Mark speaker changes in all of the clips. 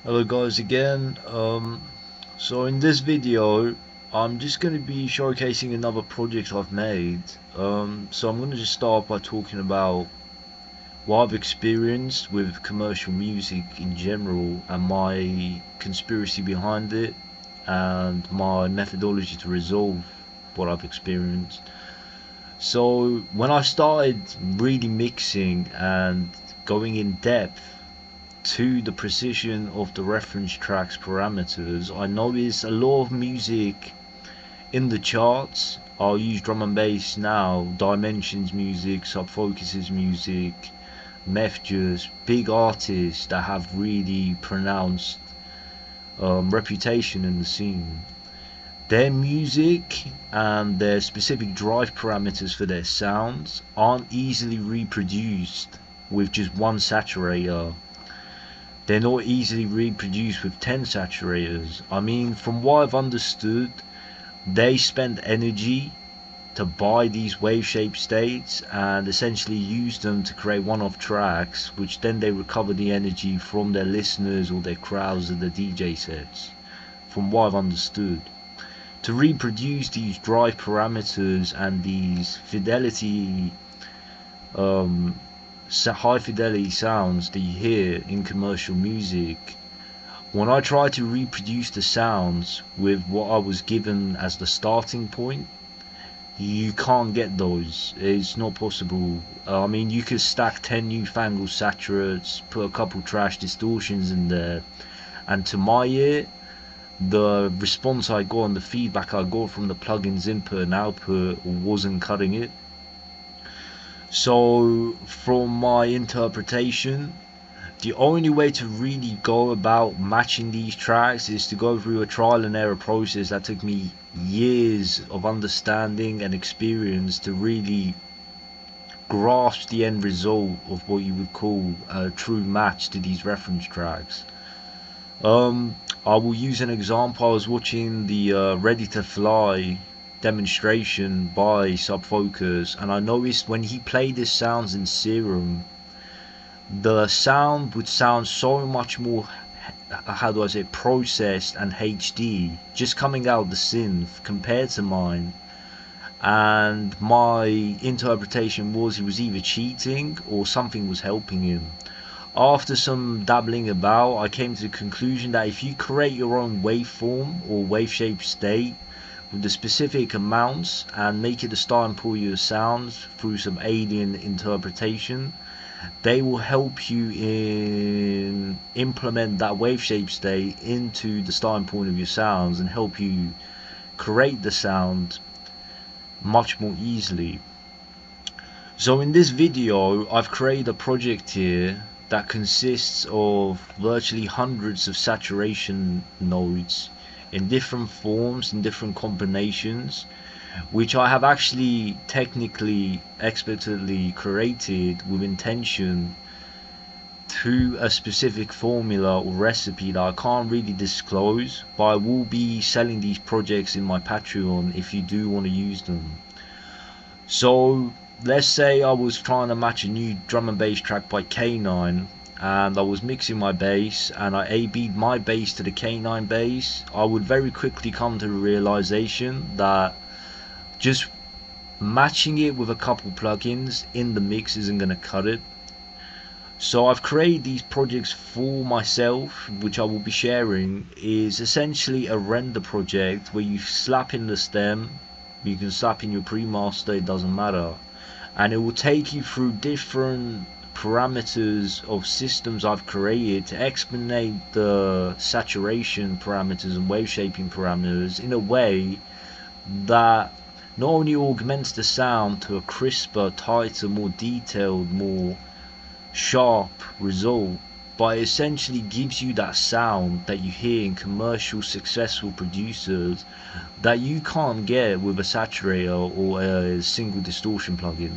Speaker 1: Hello guys again. So in this video I'm just going to be showcasing another project I've made. So I'm going to just start by talking about what I've experienced with commercial music in general and my conspiracy behind it and my methodology to resolve what I've experienced. So when I started really mixing and going in depth to the precision of the reference tracks parameters, I noticed a lot of music in the charts. I'll use drum and bass now, Dimensions music, Subfocus's music, Mefjus, big artists that have really pronounced reputation in the scene. Their music and their specific drive parameters for their sounds aren't easily reproduced with just one saturator. They're not easily reproduced with 10 saturators. I mean, from what I've understood, they spend energy to buy these wave shape states and essentially use them to create one-off tracks, which then they recover the energy from their listeners or their crowds at the DJ sets, from what I've understood. To reproduce these drive parameters and these fidelity high fidelity sounds that you hear in commercial music, when I try to reproduce the sounds with what I was given as the starting point, you can't get those. It's not possible. I mean, you could stack 10 newfangled saturates, put a couple trash distortions in there, and to my ear, the response I got and the feedback I got from the plugins input and output wasn't cutting it. So from my interpretation, the only way to really go about matching these tracks is to go through a trial and error process that took me years of understanding and experience to really grasp the end result of what you would call a true match to these reference tracks. I will use an example. I was watching the Ready to Fly demonstration by Subfocus, and I noticed when he played his sounds in Serum, the sound would sound so much more, how do I say, processed and HD just coming out of the synth compared to mine. And my interpretation was he was either cheating or something was helping him. After some dabbling about, I came to the conclusion that if you create your own waveform or wave shape state with the specific amounts and make it the starting point of your sounds through some alien interpretation, they will help you implement that wave shape state into the starting point of your sounds and help you create the sound much more easily. So in this video I've created a project here that consists of virtually hundreds of saturation nodes in different forms, in different combinations, which I have actually technically expertly created with intention to a specific formula or recipe that I can't really disclose, but I will be selling these projects in my Patreon if you do want to use them. So let's say I was trying to match a new drum and bass track by KANINE, and I was mixing my bass and I A-B'd my bass to the KANINE bass. I would very quickly come to the realization that just matching it with a couple plugins in the mix isn't going to cut it. So I've created these projects for myself, which I will be sharing. Is essentially a render project where you slap in the stem, you can slap in your pre-master, it doesn't matter, and it will take you through different parameters of systems I've created to explanate the saturation parameters and wave shaping parameters in a way that not only augments the sound to a crisper, tighter, more detailed, more sharp result, but essentially gives you that sound that you hear in commercial successful producers that you can't get with a saturator or a single distortion plugin.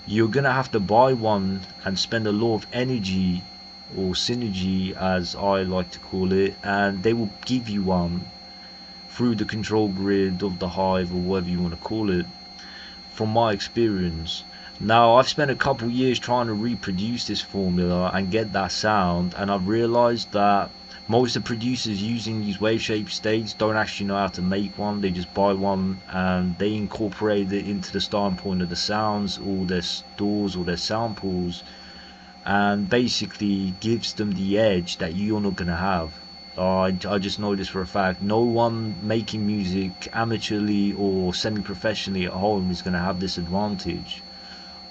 Speaker 1: You're gonna have to buy one and spend a lot of energy, or synergy as I like to call it, and they will give you one through the control grid of the Hive or whatever you want to call it, from my experience. Now I've spent a couple years trying to reproduce this formula and get that sound, and I've realized that Most of the producers using these wave shape states don't actually know how to make one. They just buy one and they incorporate it into the starting point of the sounds or their stores or their samples, and basically gives them the edge that you're not going to have. I just know this for a fact. No one making music amateurly or semi-professionally at home is going to have this advantage.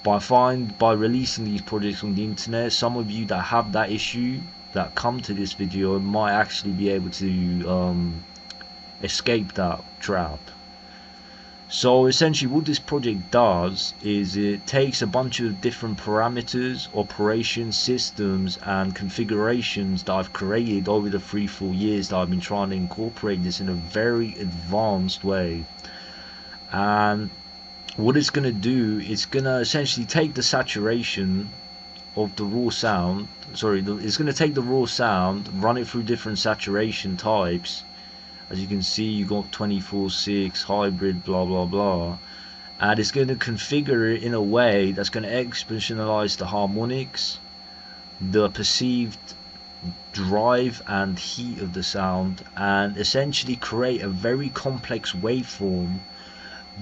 Speaker 1: But I find by releasing these projects on the internet, some of you that have that issue that come to this video might actually be able to escape that trap. So essentially what this project does is it takes a bunch of different parameters, operation systems and configurations that I've created over the 3-4 years that I've been trying to incorporate this in a very advanced way. And what it's going to do, it's going to essentially take the saturation of the raw sound, it's going to take the raw sound, run it through different saturation types. As you can see, you got 24/6, hybrid, blah blah blah, and it's going to configure it in a way that's going to exponentialize the harmonics, the perceived drive and heat of the sound, and essentially create a very complex waveform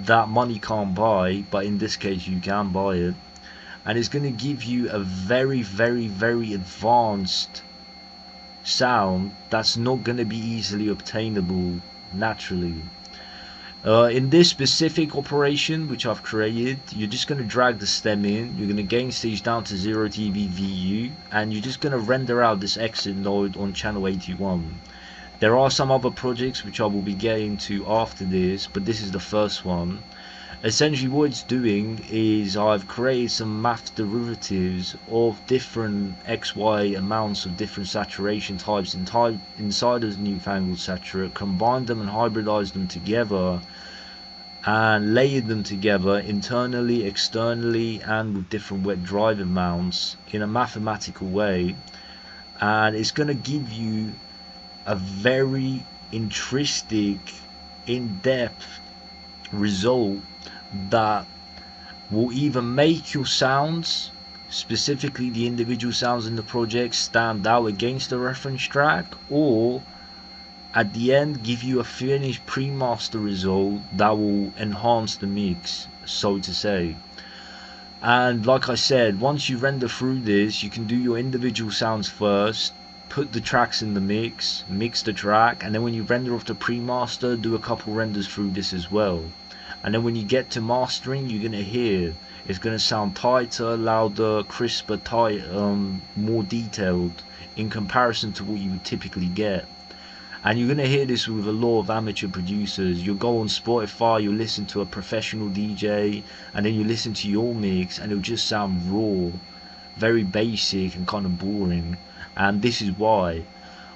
Speaker 1: that money can't buy, but in this case you can buy it. And it's going to give you a very advanced sound that's not going to be easily obtainable naturally. In this specific operation which I've created, you're just going to drag the stem in, you're going to gain stage down to 0 dB VU, and you're just going to render out this exit node on channel 81. There are some other projects which I will be getting to after this, but this is the first one. Essentially what it's doing is I've created some math derivatives of different XY amounts of different saturation types inside of the newfangled saturate, combined them and hybridized them together and layered them together internally, externally and with different wet drive amounts in a mathematical way, and it's going to give you a very intrinsic, in-depth result that will either make your sounds, specifically the individual sounds in the project, stand out against the reference track, or at the end give you a finished pre-master result that will enhance the mix, so to say. And like I said, once you render through this, you can do your individual sounds first, put the tracks in the mix the track, and then when you render off the pre-master, do a couple renders through this as well. And then when you get to mastering, you're gonna hear it's gonna sound tighter, louder, crisper, more detailed in comparison to what you would typically get. And you're gonna hear this with a lot of amateur producers. You'll go on Spotify, you'll listen to a professional DJ, and then you listen to your mix and it'll just sound raw, very basic and kind of boring. And this is why.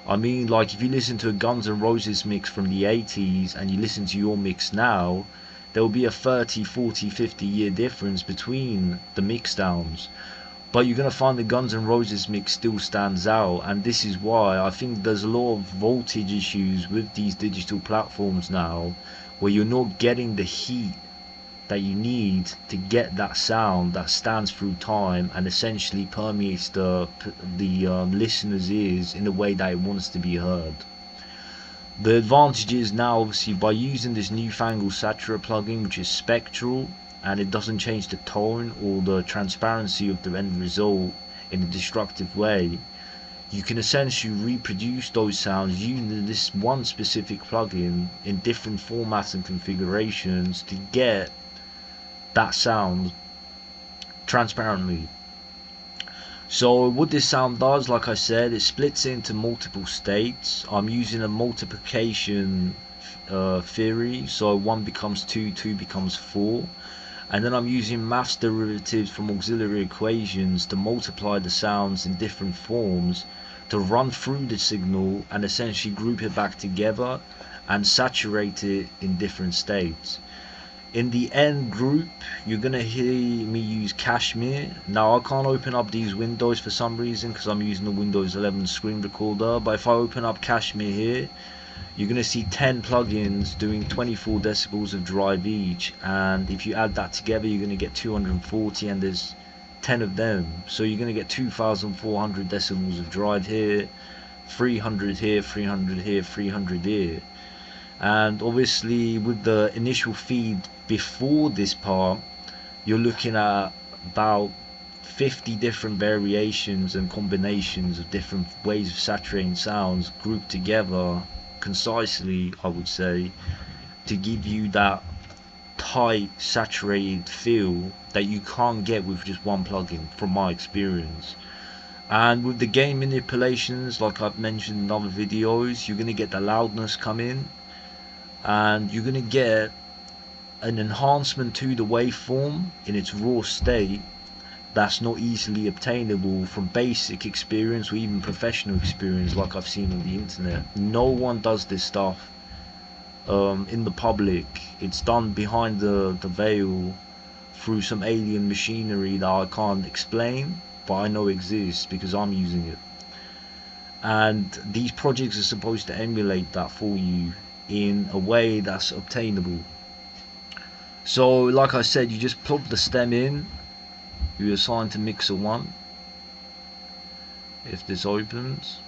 Speaker 1: I mean, like if you listen to a Guns N' Roses mix from the 80s and you listen to your mix now, there will be a 30, 40, 50 year difference between the mix downs. But you're going to find the Guns N' Roses mix still stands out, and this is why I think there's a lot of voltage issues with these digital platforms now, where you're not getting the heat that you need to get that sound that stands through time and essentially permeates the listener's ears in a way that it wants to be heard. The advantage is now, obviously, by using this newfangled Satura plugin, which is spectral, and it doesn't change the tone or the transparency of the end result in a destructive way, you can essentially reproduce those sounds using this one specific plugin in different formats and configurations to get that sound transparently. So what this sound does, like I said, it splits into multiple states. I'm using a multiplication theory, so 1 becomes 2, 2 becomes 4, and then I'm using maths derivatives from auxiliary equations to multiply the sounds in different forms to run through the signal and essentially group it back together and saturate it in different states. In the end group, you're gonna hear me use Cashmere. Now I can't open up these windows for some reason because I'm using the Windows 11 screen recorder, but if I open up Cashmere here, you're gonna see 10 plugins doing 24 decibels of drive each, and if you add that together you're gonna get 240, and there's 10 of them, so you're gonna get 2,400 decibels of drive here, 300 here, 300 here, 300 here. And obviously with the initial feed before this part, you're looking at about 50 different variations and combinations of different ways of saturating sounds grouped together concisely, I would say, to give you that tight saturated feel that you can't get with just one plugin, from my experience. And with the gain manipulations, like I've mentioned in other videos, you're going to get the loudness come in, and you're going to get an enhancement to the waveform in its raw state that's not easily obtainable from basic experience or even professional experience like I've seen on the internet. No one does this stuff in the public. It's done behind the veil through some alien machinery that I can't explain, but I know exists because I'm using it. And these projects are supposed to emulate that for you in a way that's obtainable. So like I said, you just plug the stem in, you assign to mixer 1. If this opens,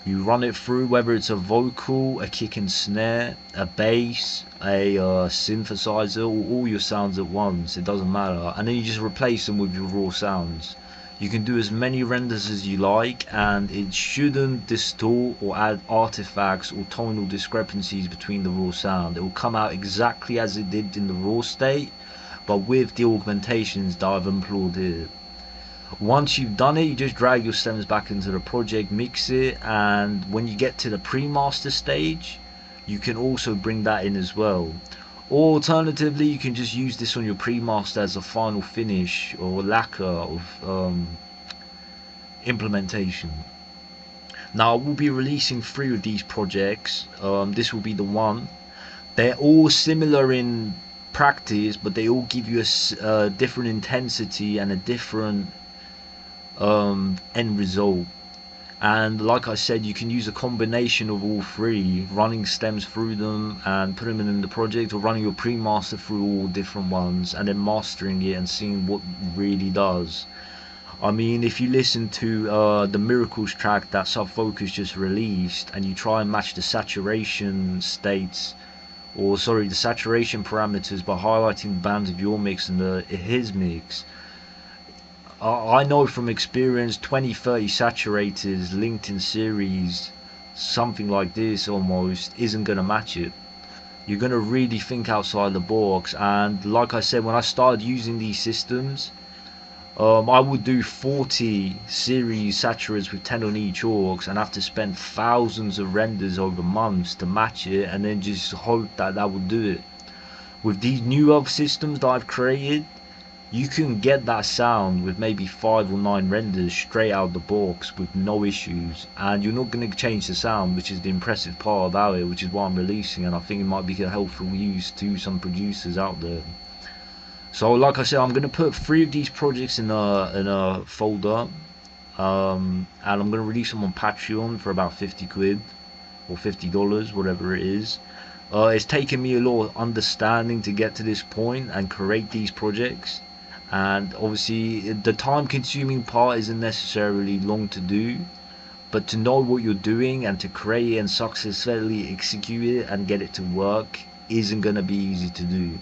Speaker 1: you run it through, whether it's a vocal, a kick and snare, a bass, a synthesizer, or all your sounds at once, it doesn't matter. And then you just replace them with your raw sounds. You can do as many renders as you like, and it shouldn't distort or add artifacts or tonal discrepancies between the raw sound. It will come out exactly as it did in the raw state, but with the augmentations that I've employed here. Once you've done it, you just drag your stems back into the project, mix it, and when you get to the pre-master stage, you can also bring that in as well. Or alternatively, you can just use this on your pre-master as a final finish or lacquer of implementation. Now I will be releasing 3 of these projects. This will be the one. They're all similar in practice, but they all give you a different intensity and a different end result. And like I said, you can use a combination of all 3, running stems through them and putting them in the project, or running your pre-master through all different ones and then mastering it and seeing what really does. I mean, if you listen to the Miracles track that Subfocus just released, and you try and match the saturation states, or sorry, the saturation parameters by highlighting the bands of your mix and his mix, I know from experience 20-30 saturators linked in series, something like this almost, isn't going to match it. You're going to really think outside the box. And like I said, when I started using these systems, I would do 40 series saturators with 10 on each aux and have to spend thousands of renders over months to match it, and then just hope that that would do it. With these newer systems that I've created, you can get that sound with maybe 5 or 9 renders straight out of the box with no issues, and you're not going to change the sound, which is the impressive part about it, which is why I'm releasing, and I think it might be a helpful use to some producers out there. So like I said, I'm going to put 3 of these projects in a folder, and I'm going to release them on Patreon for about 50 quid or $50, whatever it is. It's taken me a lot of understanding to get to this point and create these projects. And obviously the time consuming part isn't necessarily long to do, but to know what you're doing and to create it and successfully execute it and get it to work isn't going to be easy to do.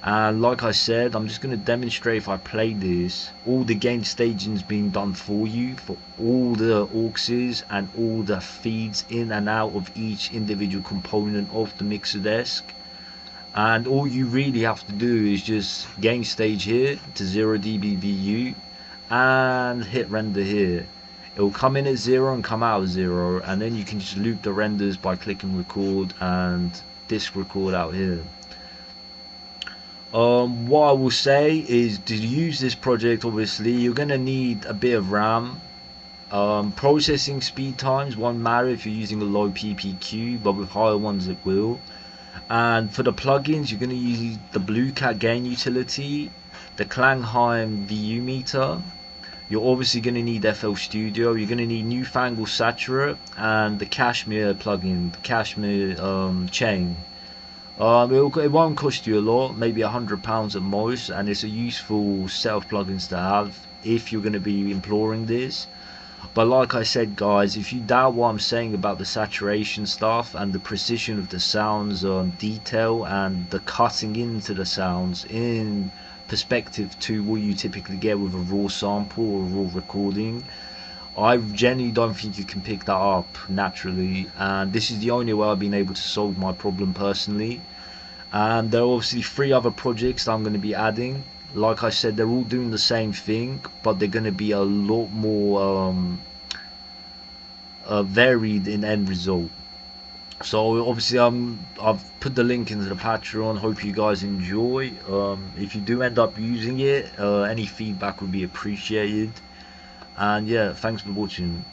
Speaker 1: And like I said, I'm just going to demonstrate, if I play this, all the gain staging is being done for you, for all the auxes and all the feeds in and out of each individual component of the mixer desk. And all you really have to do is just gain stage here to 0 dB VU and hit render here. It will come in at 0 and come out at 0, and then you can just loop the renders by clicking record and disc record out here. What I will say is, to use this project, obviously you're going to need a bit of RAM. Processing speed times won't matter if you're using a low PPQ, but with higher ones it will. And for the plugins, you're going to use the Blue Cat gain utility, the Klangheim VU meter. You're obviously going to need FLSTUDIO. You're going to need Newfangled Saturate and the Cashmere plugin, the Cashmere chain. It won't cost you a lot, maybe £100 at most, and it's a useful set of plugins to have if you're going to be imploring this. But like I said, guys, if you doubt what I'm saying about the saturation stuff and the precision of the sounds detail and the cutting into the sounds in perspective to what you typically get with a raw sample or a raw recording, I genuinely don't think you can pick that up naturally, and this is the only way I've been able to solve my problem personally. And there are obviously 3 other projects that I'm going to be adding. Like I said, they're all doing the same thing, but they're going to be a lot more varied in end result. So obviously I've put the link into the Patreon. Hope you guys enjoy. If you do end up using it, any feedback would be appreciated. And yeah, thanks for watching.